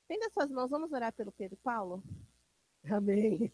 Estenda suas mãos, vamos orar pelo Pedro e Paulo? Amém.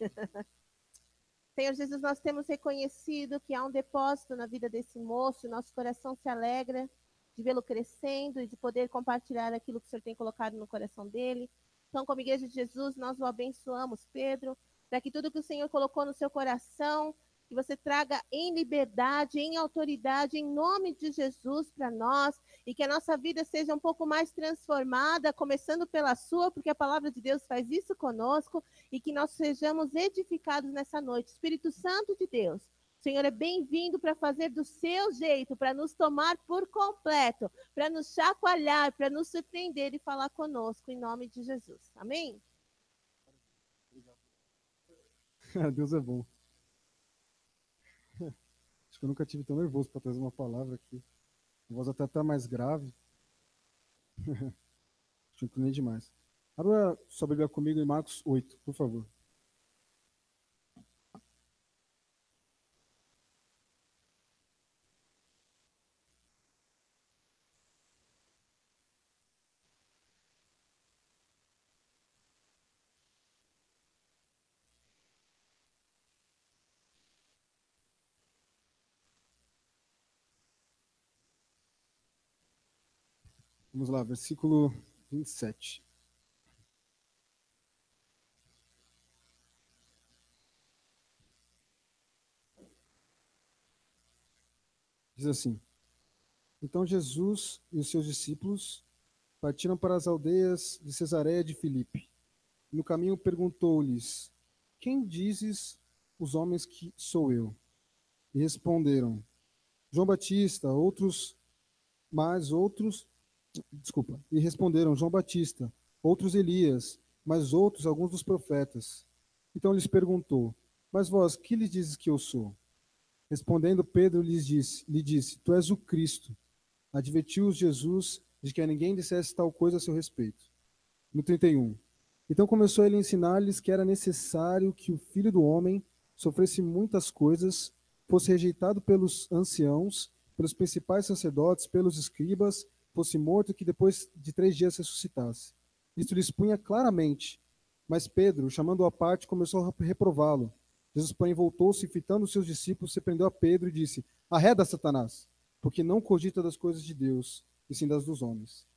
Senhor Jesus, nós temos reconhecido que há um depósito na vida desse moço, nosso coração se alegra de vê-lo crescendo e de poder compartilhar aquilo que o Senhor tem colocado no coração dele. Então, como Igreja de Jesus, nós o abençoamos, Pedro, para que tudo que o Senhor colocou no seu coração, que você traga em liberdade, em autoridade, em nome de Jesus para nós, e que a nossa vida seja um pouco mais transformada, começando pela sua, porque a palavra de Deus faz isso conosco, e que nós sejamos edificados nessa noite. Espírito Santo de Deus, o Senhor é bem-vindo para fazer do seu jeito, para nos tomar por completo, para nos chacoalhar, para nos surpreender e falar conosco, em nome de Jesus. Amém? Deus é bom. Acho que eu nunca tive tão nervoso para trazer uma palavra aqui. A voz até tá mais grave. Acho que inclinei demais. Abra sua Bíblia comigo em Marcos 8, por favor. Vamos lá, versículo 27. Diz assim: Então Jesus e os seus discípulos partiram para as aldeias de Cesareia de Filipe. No caminho perguntou-lhes: Quem dizes os homens que sou eu? E responderam: João Batista, e responderam: João Batista, outros Elias, mas outros alguns dos profetas. Então lhes perguntou: Mas vós, que lhes dizes que eu sou? Respondendo Pedro lhe disse: Tu és o Cristo. Advertiu-os Jesus de que a ninguém dissesse tal coisa a seu respeito. No 31. Então começou ele a ensinar-lhes que era necessário que o Filho do Homem sofresse muitas coisas, fosse rejeitado pelos anciãos, pelos principais sacerdotes, pelos escribas, fosse morto e que depois de 3 dias ressuscitasse. Isto lhes punha claramente. Mas Pedro, chamando-o à parte, começou a reprová-lo. Jesus, porém, voltou-se e, fitando os seus discípulos, se prendeu a Pedro e disse: Arreda, Satanás, porque não cogita das coisas de Deus, e sim das dos homens.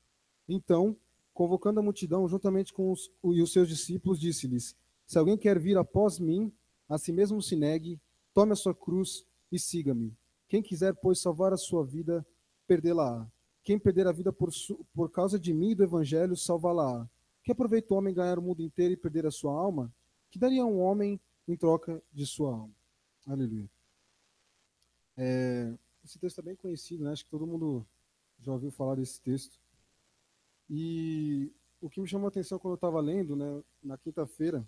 Então, convocando a multidão juntamente com os seus discípulos, disse-lhes: Se alguém quer vir após mim, a si mesmo se negue, tome a sua cruz e siga-me. Quem quiser, pois, salvar a sua vida, perdê-la-á. Quem perder a vida por causa de mim e do evangelho, salvá-la-á. Que aproveita o homem ganhar o mundo inteiro e perder a sua alma? Que daria um homem em troca de sua alma? Aleluia. Esse texto é bem conhecido, né? Acho que todo mundo já ouviu falar desse texto. E o que me chamou a atenção quando eu estava lendo, né, na quinta-feira,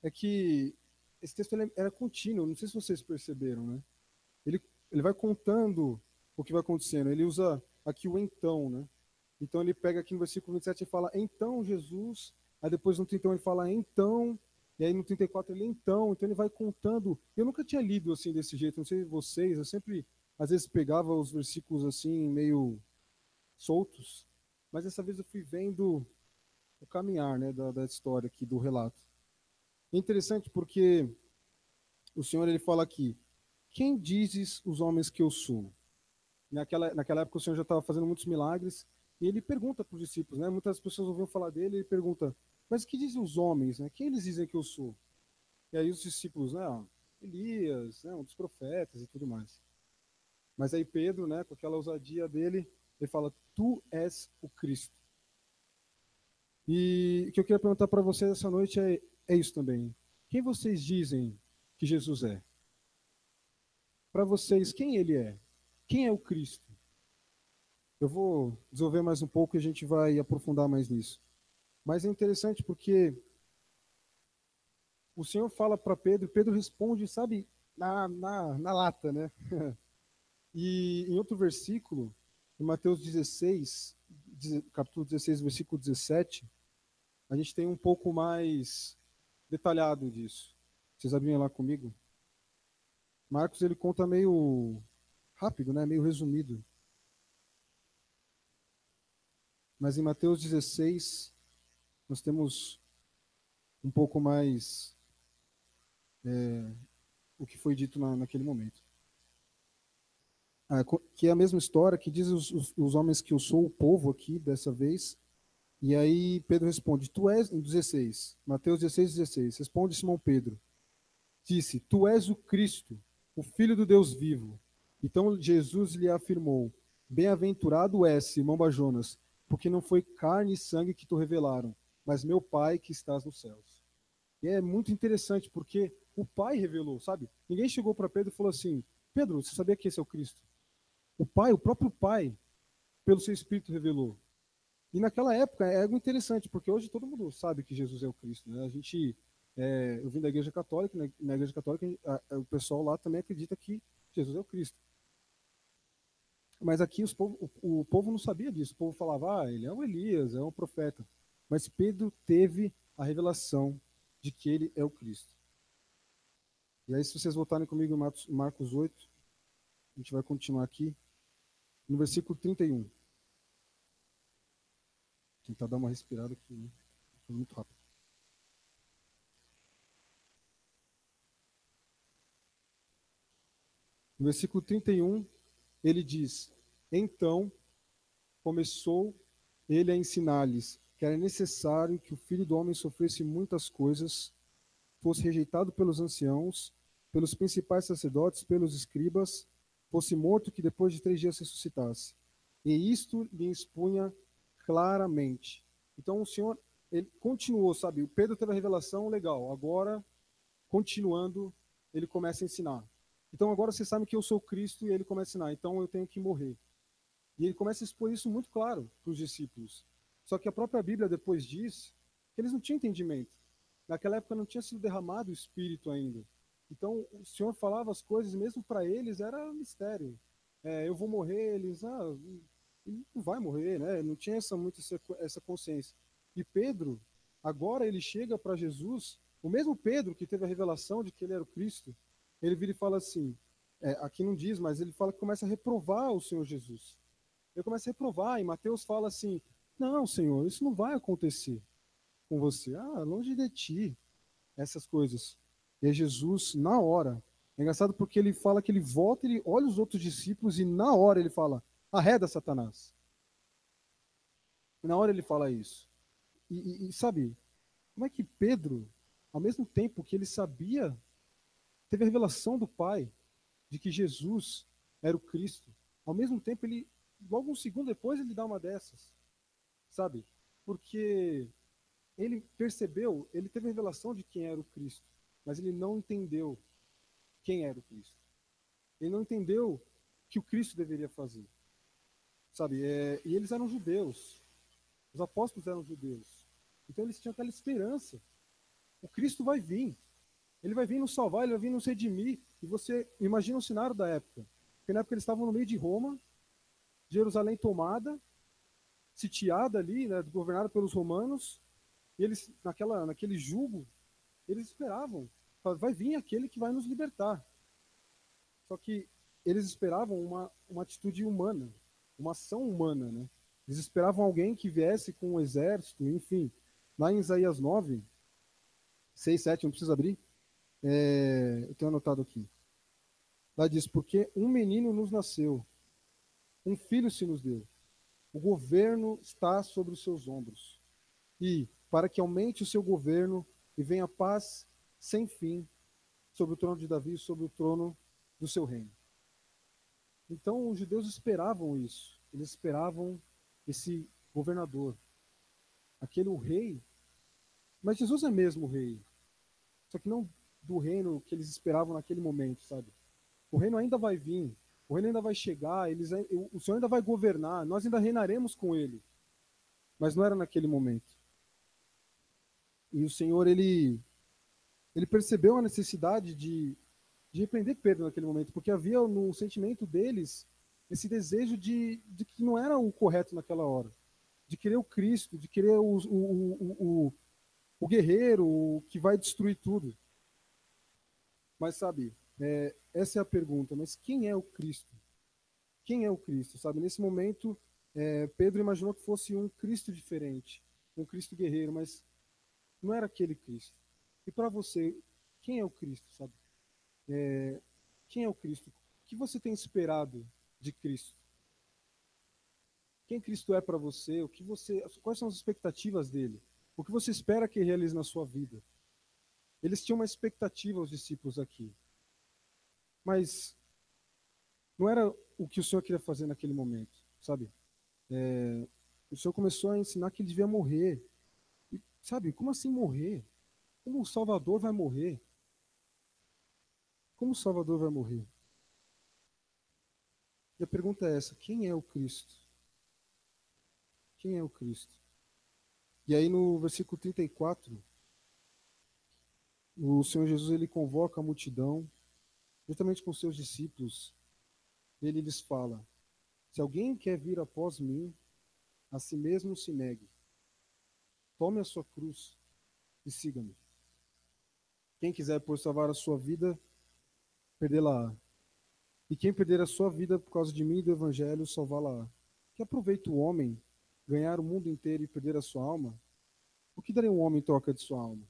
é que esse texto era contínuo, não sei se vocês perceberam, né? Ele, ele vai contando o que vai acontecendo, ele usa aqui o então, né? Então ele pega aqui no versículo 27 e fala, então Jesus, aí depois no 31 ele fala, então, e aí no 34 ele, então ele vai contando. Eu nunca tinha lido assim desse jeito, não sei vocês, eu sempre, às vezes, pegava os versículos assim, meio soltos, mas dessa vez eu fui vendo o caminhar, né, da história aqui, do relato. É interessante porque o Senhor ele fala aqui: quem dizes os homens que eu sou? Naquela época o Senhor já estava fazendo muitos milagres e ele pergunta para os discípulos, né? Muitas pessoas ouviam falar dele e ele pergunta: mas o que dizem os homens, né? Quem eles dizem que eu sou? E aí os discípulos, né? Elias, né? Um dos profetas e tudo mais. Mas aí Pedro, né? Com aquela ousadia dele, ele fala: tu és o Cristo. E o que eu queria perguntar para vocês essa noite é isso também. Quem vocês dizem que Jesus é? Para vocês, quem ele é? Quem é o Cristo? Eu vou desenvolver mais um pouco e a gente vai aprofundar mais nisso. Mas é interessante porque o Senhor fala para Pedro, Pedro responde, sabe, na lata, né? E em outro versículo, em Mateus 16, capítulo 16, versículo 17, a gente tem um pouco mais detalhado disso. Vocês abrem lá comigo? Marcos ele conta meio rápido, né? Meio resumido. Mas em Mateus 16, nós temos um pouco mais o que foi dito naquele momento. Que é a mesma história que diz os homens que eu sou o povo aqui, dessa vez. E aí Pedro responde, tu és, em 16, Mateus 16, responde Simão Pedro, disse, tu és o Cristo, o Filho do Deus vivo. Então Jesus lhe afirmou, bem-aventurado és, Simão Bajonas, porque não foi carne e sangue que te revelaram, mas meu Pai que estás nos céus. E é muito interessante, porque o Pai revelou, sabe? Ninguém chegou para Pedro e falou assim, Pedro, você sabia que esse é o Cristo? O Pai, o próprio Pai, pelo seu Espírito revelou. E naquela época é algo interessante, porque hoje todo mundo sabe que Jesus é o Cristo, né? Eu vim da Igreja Católica, na Igreja Católica o pessoal lá também acredita que Jesus é o Cristo. Mas aqui o povo não sabia disso. O povo falava, ele é o Elias, é um profeta. Mas Pedro teve a revelação de que ele é o Cristo. E aí, se vocês voltarem comigo em Marcos 8, a gente vai continuar aqui, no versículo 31. Vou tentar dar uma respirada aqui, né? Foi muito rápido. No versículo 31, ele diz, então começou ele a ensinar-lhes que era necessário que o Filho do Homem sofresse muitas coisas, fosse rejeitado pelos anciãos, pelos principais sacerdotes, pelos escribas, fosse morto, que depois de 3 dias ressuscitasse. E isto lhe expunha claramente. Então o Senhor, ele continuou, sabe? O Pedro teve a revelação, legal. Agora, continuando, ele começa a ensinar. Então agora vocês sabem que eu sou Cristo e ele começa a ensinar. Então eu tenho que morrer. E ele começa a expor isso muito claro para os discípulos. Só que a própria Bíblia depois diz que eles não tinham entendimento. Naquela época não tinha sido derramado o Espírito ainda. Então o Senhor falava as coisas, mesmo para eles era mistério. Eu vou morrer, eles, não vai morrer, né? Não tinha essa consciência. E Pedro, agora ele chega para Jesus, o mesmo Pedro que teve a revelação de que ele era o Cristo, ele vira e fala assim, aqui não diz, mas ele fala que começa a reprovar o Senhor Jesus. Ele começa a reprovar, e Mateus fala assim, não, Senhor, isso não vai acontecer com você. Longe de ti, essas coisas. E é Jesus, na hora. É engraçado porque ele fala que ele volta, ele olha os outros discípulos e na hora ele fala, arreda Satanás. Na hora ele fala isso. E sabe, como é que Pedro, ao mesmo tempo que ele sabia, teve a revelação do Pai de que Jesus era o Cristo, ao mesmo tempo ele, logo um segundo depois, ele dá uma dessas, sabe? Porque ele percebeu, ele teve a revelação de quem era o Cristo, mas ele não entendeu quem era o Cristo. Ele não entendeu o que o Cristo deveria fazer, sabe? E eles eram judeus, os apóstolos eram judeus, então eles tinham aquela esperança. O Cristo vai vir, ele vai vir nos salvar, ele vai vir nos redimir. E você imagina o cenário da época, porque na época eles estavam no meio de Roma, Jerusalém tomada, sitiada ali, né, governada pelos romanos, e eles, naquele jugo, eles esperavam, vai vir aquele que vai nos libertar. Só que eles esperavam uma atitude humana, uma ação humana, né? Eles esperavam alguém que viesse com um exército, enfim. Lá em Isaías 9, 6, 7, não precisa abrir, eu tenho anotado aqui. Lá diz, porque um menino nos nasceu, um filho se nos deu, o governo está sobre os seus ombros. E, para que aumente o seu governo e venha paz sem fim sobre o trono de Davi e sobre o trono do seu reino. Então, os judeus esperavam isso. Eles esperavam esse governador, aquele rei. Mas Jesus é mesmo o rei. Só que não do reino que eles esperavam naquele momento, sabe? O reino ainda vai vir, o reino ainda vai chegar, o Senhor ainda vai governar, nós ainda reinaremos com ele. Mas não era naquele momento. E o Senhor, ele percebeu a necessidade de repreender Pedro naquele momento, porque havia no sentimento deles esse desejo de que não era o correto naquela hora, de querer o Cristo, de querer o guerreiro, o que vai destruir tudo. Mas sabe, essa é a pergunta, mas quem é o Cristo? Quem é o Cristo, sabe? Nesse momento, Pedro imaginou que fosse um Cristo diferente, um Cristo guerreiro, mas não era aquele Cristo. E para você, quem é o Cristo, sabe? Quem é o Cristo? O que você tem esperado de Cristo? Quem Cristo é para você? Quais são as expectativas dele? O que você espera que ele realize na sua vida? Eles tinham uma expectativa, os discípulos aqui, mas não era o que o Senhor queria fazer naquele momento, sabe? O Senhor começou a ensinar que ele devia morrer. E, sabe, como assim morrer? Como o Salvador vai morrer? Como o Salvador vai morrer? E a pergunta é essa: quem é o Cristo? Quem é o Cristo? E aí no versículo 34, o Senhor Jesus ele convoca a multidão, juntamente com seus discípulos. Ele lhes fala: se alguém quer vir após mim, a si mesmo se negue. Tome a sua cruz e siga-me. Quem quiser por salvar a sua vida, perdê-la-á. E quem perder a sua vida por causa de mim e do evangelho, salvá-la-á. Que aproveita o homem ganhar o mundo inteiro e perder a sua alma? O que daria um homem em troca de sua alma?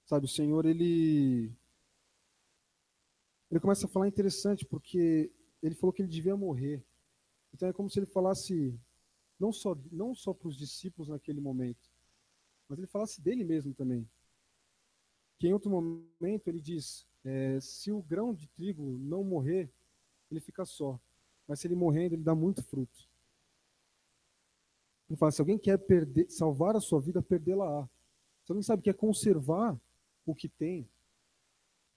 Sabe, o Senhor, ele começa a falar interessante, porque ele falou que ele devia morrer. Então é como se ele falasse não só para os discípulos naquele momento, mas ele falasse dele mesmo também. Que em outro momento ele diz, se o grão de trigo não morrer, ele fica só. Mas se ele morrendo, ele dá muito fruto. Ele fala, se alguém quer salvar a sua vida, perdê-la-á. Se alguém sabe que quer conservar o que tem,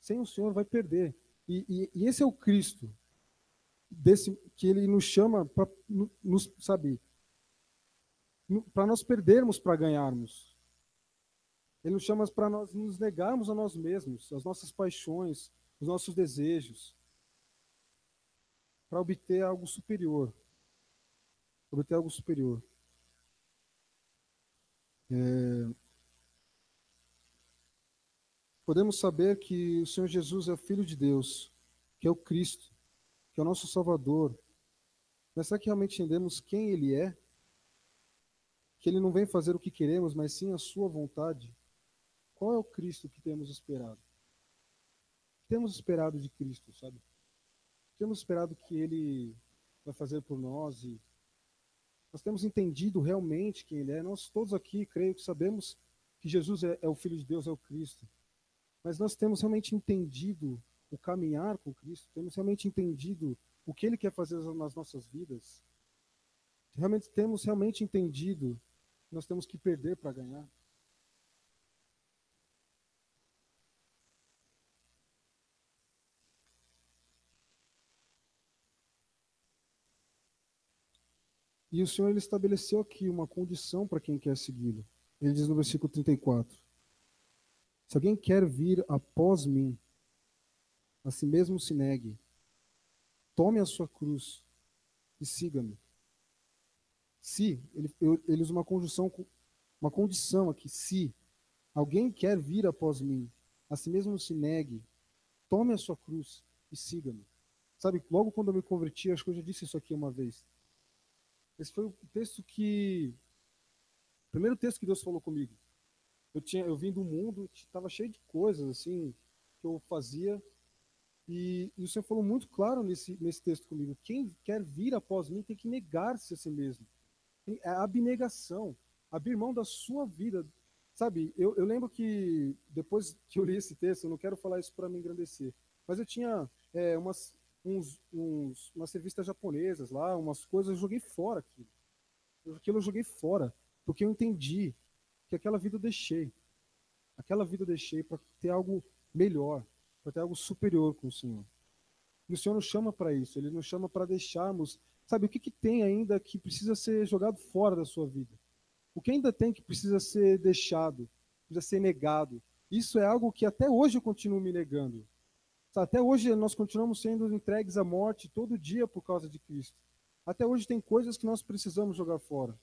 sem o Senhor vai perder. E esse é o Cristo, que ele nos chama para para nós perdermos para ganharmos. Ele nos chama para nós nos negarmos a nós mesmos, as nossas paixões, os nossos desejos, para obter algo superior. Obter algo superior. Podemos saber que o Senhor Jesus é o Filho de Deus, que é o Cristo, que é o nosso Salvador. Mas será que realmente entendemos quem Ele é? Que Ele não vem fazer o que queremos, mas sim a sua vontade? Qual é o Cristo que temos esperado? Temos esperado de Cristo, sabe? Temos esperado que Ele vai fazer por nós e nós temos entendido realmente quem Ele é. Nós todos aqui, creio que sabemos que Jesus é o Filho de Deus, é o Cristo. Mas nós temos realmente entendido o caminhar com Cristo, temos realmente entendido o que Ele quer fazer nas nossas vidas. Temos realmente entendido que nós temos que perder para ganhar. E o Senhor ele estabeleceu aqui uma condição para quem quer segui-lo. Ele diz no versículo 34: se alguém quer vir após mim, a si mesmo se negue, tome a sua cruz e siga-me. Se, ele usa uma condição aqui, se alguém quer vir após mim, a si mesmo se negue, tome a sua cruz e siga-me. Sabe, logo quando eu me converti, acho que eu já disse isso aqui uma vez. Esse foi o primeiro texto que Deus falou comigo. Eu vim do mundo, estava cheio de coisas assim que eu fazia, e o Senhor falou muito claro nesse texto comigo. Quem quer vir após mim tem que negar-se a si mesmo. É a abnegação, abrir mão da sua vida. Sabe, eu lembro que depois que eu li esse texto, eu não quero falar isso para me engrandecer, mas eu tinha umas revistas japonesas lá, umas coisas, eu joguei fora aquilo. Aquilo eu joguei fora, porque eu entendi que aquela vida eu deixei. Aquela vida eu deixei para ter algo melhor, para ter algo superior com o Senhor. E o Senhor nos chama para isso, Ele nos chama para deixarmos. Sabe, o que tem ainda que precisa ser jogado fora da sua vida? O que ainda tem que precisa ser deixado, precisa ser negado? Isso é algo que até hoje eu continuo me negando. Até hoje nós continuamos sendo entregues à morte todo dia por causa de Cristo. Até hoje tem coisas que nós precisamos jogar fora.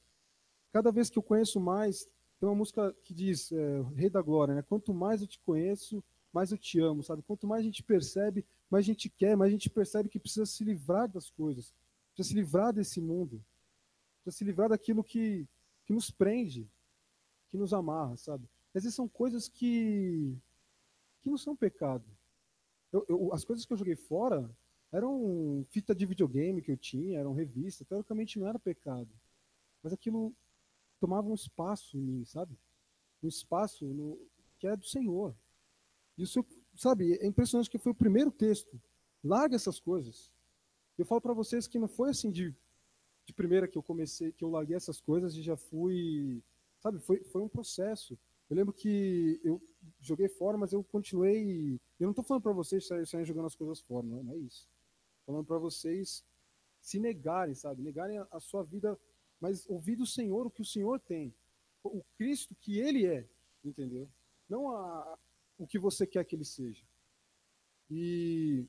Cada vez que eu conheço mais, tem uma música que diz, Rei da Glória, né? Quanto mais eu te conheço, mais eu te amo, sabe? Quanto mais a gente percebe, mais a gente quer, mais a gente percebe que precisa se livrar das coisas, precisa se livrar desse mundo, precisa se livrar daquilo que que nos prende, que nos amarra, sabe? Às vezes são coisas que não são pecado. As coisas que eu joguei fora eram fita de videogame que eu tinha, eram revistas, teoricamente não era pecado. Mas aquilo tomava um espaço em mim, sabe? Um espaço que é do Senhor. Isso, sabe, é impressionante que foi o primeiro texto. Larga essas coisas. Eu falo para vocês que não foi assim de primeira que eu comecei, que eu larguei essas coisas e já fui, sabe, foi um processo. Eu lembro que eu joguei fora, mas eu continuei. Eu não estou falando para vocês saírem jogando as coisas fora, não é isso. Tô falando para vocês se negarem, sabe, negarem a sua vida, mas ouvir do Senhor o que o Senhor tem, o Cristo que Ele é, entendeu? Não o que você quer que Ele seja. E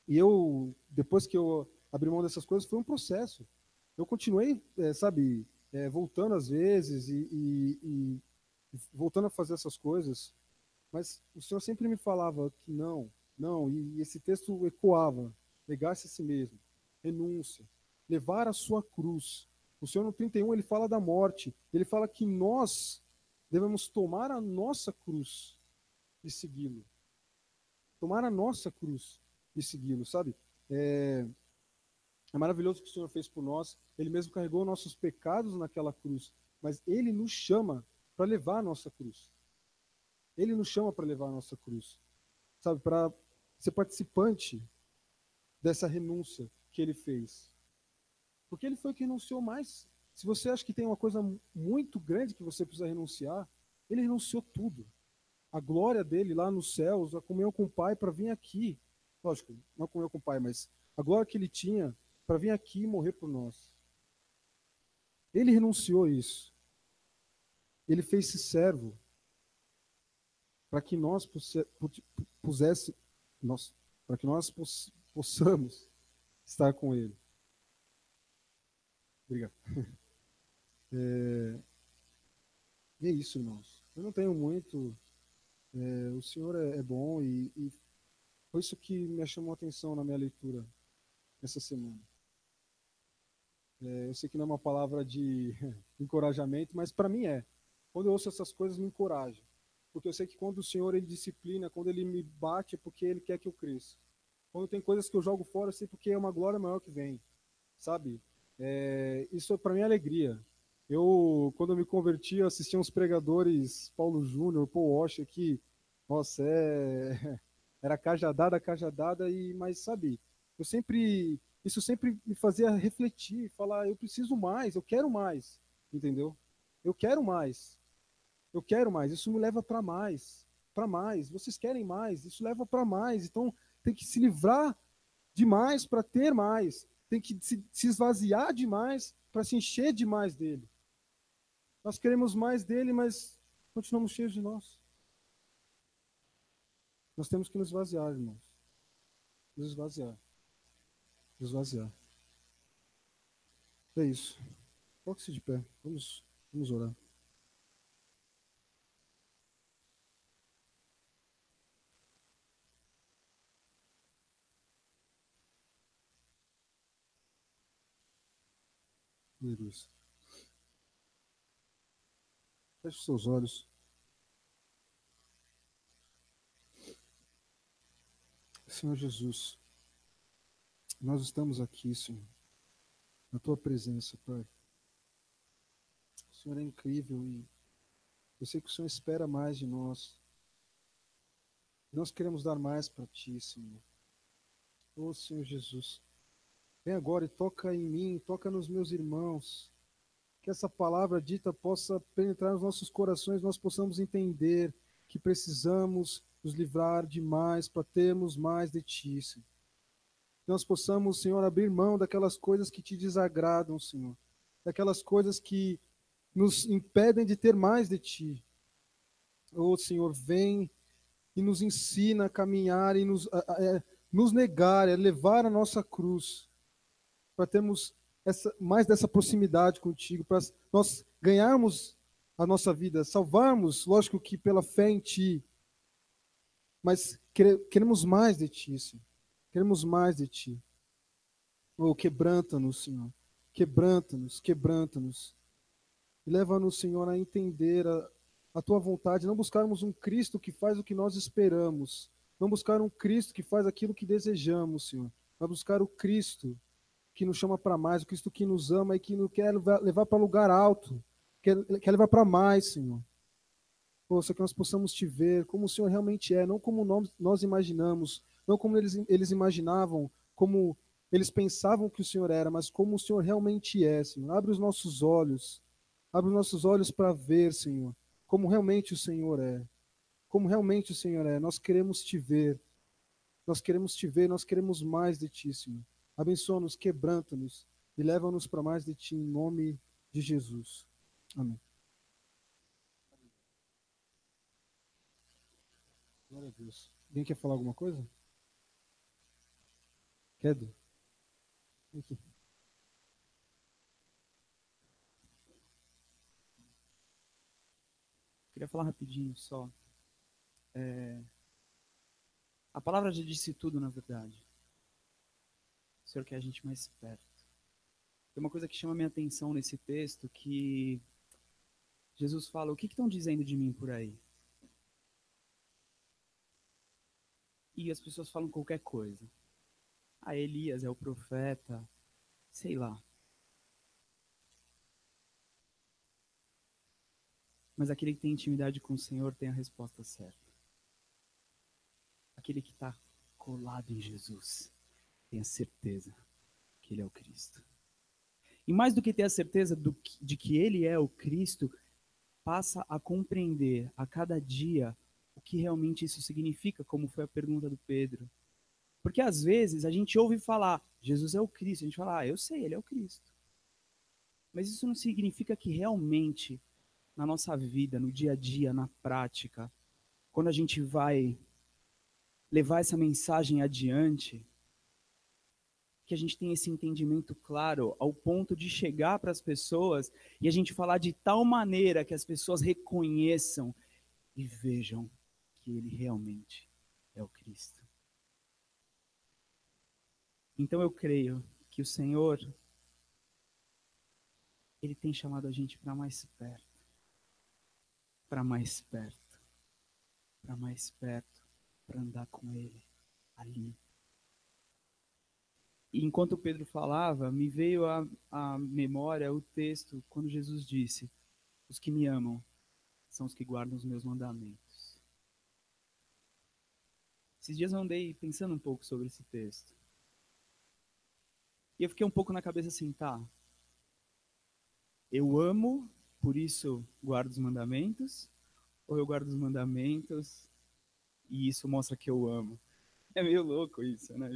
eu, depois que eu abri mão dessas coisas, foi um processo. Eu continuei, sabe, voltando às vezes e voltando a fazer essas coisas, mas o Senhor sempre me falava que não, não, e esse texto ecoava, negar-se a si mesmo, renúncia, levar a sua cruz. O Senhor no 31 ele fala da morte, ele fala que nós devemos tomar a nossa cruz e segui-lo. Tomar a nossa cruz e segui-lo, sabe? É maravilhoso o que o Senhor fez por nós. Ele mesmo carregou nossos pecados naquela cruz, mas Ele nos chama para levar a nossa cruz. Ele nos chama para levar a nossa cruz, sabe? Para ser participante dessa renúncia que Ele fez. Porque Ele foi que renunciou mais. Se você acha que tem uma coisa muito grande que você precisa renunciar, Ele renunciou tudo. A glória dele lá nos céus, a comunhão com o Pai para vir aqui. Lógico, não a comunhão com o Pai, mas a glória que Ele tinha para vir aqui e morrer por nós. Ele renunciou a isso. Ele fez-se servo para que nós para que nós possamos estar com Ele. Obrigado. E é isso, irmãos. Eu não tenho muito. O Senhor é bom e foi isso que me chamou a atenção na minha leitura essa semana. Eu sei que não é uma palavra de encorajamento, mas para mim é. Quando eu ouço essas coisas, me encoraja. Porque eu sei que quando o Senhor ele disciplina, quando ele me bate, é porque ele quer que eu cresça. Quando tem coisas que eu jogo fora, eu sei porque é uma glória maior que vem. Sabe? Isso para mim é alegria. Quando eu me converti, eu assistia uns pregadores, Paulo Júnior, Paul Washer, que, nossa, era cajadada, mas sabe, isso sempre me fazia refletir, falar, eu preciso mais, eu quero mais, entendeu? Eu quero mais, eu quero mais, isso me leva para mais, vocês querem mais, isso leva para mais, então tem que se livrar de mais para ter mais, tem que se esvaziar demais para se encher de mais dele. Nós queremos mais dele, mas continuamos cheios de nós. Nós temos que nos esvaziar, irmãos. Nos esvaziar. Nos esvaziar. É isso. Coloque-se de pé. Vamos orar. Aleluia. Feche os seus olhos. Senhor Jesus, nós estamos aqui, Senhor, na Tua presença, Pai. O Senhor é incrível e eu sei que o Senhor espera mais de nós. Nós queremos dar mais para Ti, Senhor. Ô, Senhor Jesus, vem agora e toca em mim, toca nos meus irmãos. Que essa palavra dita possa penetrar nos nossos corações, nós possamos entender que precisamos nos livrar de mais para termos mais de Ti, Senhor. Que nós possamos, Senhor, abrir mão daquelas coisas que Te desagradam, Senhor. Daquelas coisas que nos impedem de ter mais de Ti. Ô, Senhor, vem e nos ensina a caminhar e nos negar, levar a nossa cruz, para termos mais dessa proximidade contigo, para nós ganharmos a nossa vida, salvarmos, lógico que pela fé em Ti, mas queremos mais de Ti, Senhor. Queremos mais de Ti. Oh, quebranta-nos, Senhor. Quebranta-nos. E leva-nos, Senhor, a entender a tua vontade, não buscarmos um Cristo que faz o que nós esperamos, não buscar um Cristo que faz aquilo que desejamos, Senhor, mas buscar o Cristo que nos chama para mais, o Cristo que nos ama e que nos quer levar para lugar alto, quer levar para mais, Senhor. Poxa, que nós possamos te ver como o Senhor realmente é, não como nós imaginamos, não como eles imaginavam, como eles pensavam que o Senhor era, mas como o Senhor realmente é, Senhor. Abre os nossos olhos para ver, Senhor, como realmente o Senhor é, como realmente o Senhor é. Nós queremos te ver, nós queremos te ver, nós queremos mais de ti, Senhor. Abençoa-nos, quebranta-nos e leva-nos para mais de ti, em nome de Jesus. Amém. Glória a Deus. Alguém quer falar alguma coisa? Kedo? Aqui. Queria falar rapidinho só. A palavra já disse tudo, na verdade. O Senhor quer a gente mais perto. Tem uma coisa que chama minha atenção nesse texto, que Jesus fala, o que estão dizendo de mim por aí? E as pessoas falam qualquer coisa. Ah, Elias é o profeta, sei lá. Mas aquele que tem intimidade com o Senhor tem a resposta certa. Aquele que está colado em Jesus tem a certeza que Ele é o Cristo. E mais do que ter a certeza de que Ele é o Cristo, passa a compreender a cada dia o que realmente isso significa, como foi a pergunta do Pedro. Porque às vezes a gente ouve falar, Jesus é o Cristo, a gente fala, eu sei, Ele é o Cristo. Mas isso não significa que realmente, na nossa vida, no dia a dia, na prática, quando a gente vai levar essa mensagem adiante, que a gente tem esse entendimento claro ao ponto de chegar para as pessoas e a gente falar de tal maneira que as pessoas reconheçam e vejam que Ele realmente é o Cristo. Então eu creio que o Senhor, Ele tem chamado a gente para mais perto, para mais perto, para mais perto, para andar com Ele ali. E enquanto Pedro falava, me veio à memória o texto quando Jesus disse: os que me amam são os que guardam os meus mandamentos. Esses dias eu andei pensando um pouco sobre esse texto. E eu fiquei um pouco na cabeça assim, tá, eu amo, por isso guardo os mandamentos, ou eu guardo os mandamentos e isso mostra que eu amo? É meio louco isso, né?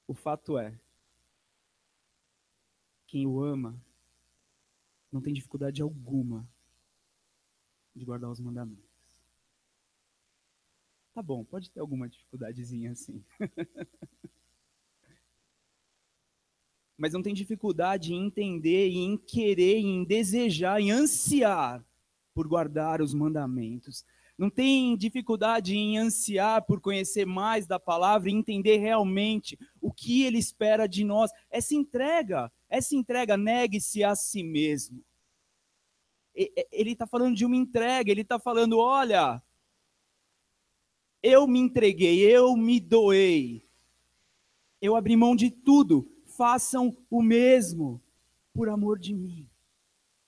O fato é, quem o ama não tem dificuldade alguma de guardar os mandamentos. Tá bom, pode ter alguma dificuldadezinha assim. Mas não tem dificuldade em entender, e em querer, em desejar, em ansiar por guardar os mandamentos. Não tem dificuldade em ansiar por conhecer mais da palavra e entender realmente o que Ele espera de nós. Essa entrega, negue-se a si mesmo. Ele está falando de uma entrega, ele está falando, olha, eu me entreguei, eu me doei, eu abri mão de tudo, façam o mesmo por amor de mim.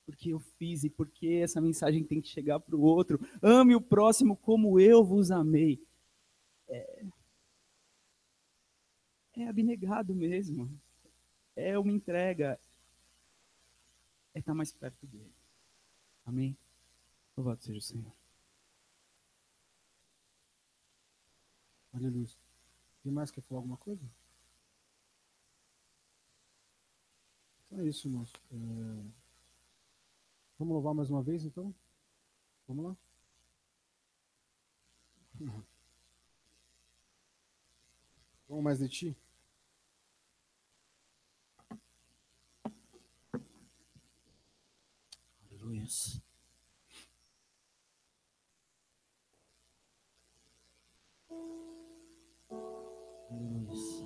Porque eu fiz e porque essa mensagem tem que chegar para o outro. Ame o próximo como eu vos amei. É abnegado mesmo. É uma entrega. É estar mais perto dele. Amém? Louvado seja o Senhor. Aleluia. Quem mais quer falar alguma coisa? Então é isso, irmãos. Vamos louvar mais uma vez, então? Vamos lá? Uhum. Vamos mais de ti? Aleluia. Aleluia.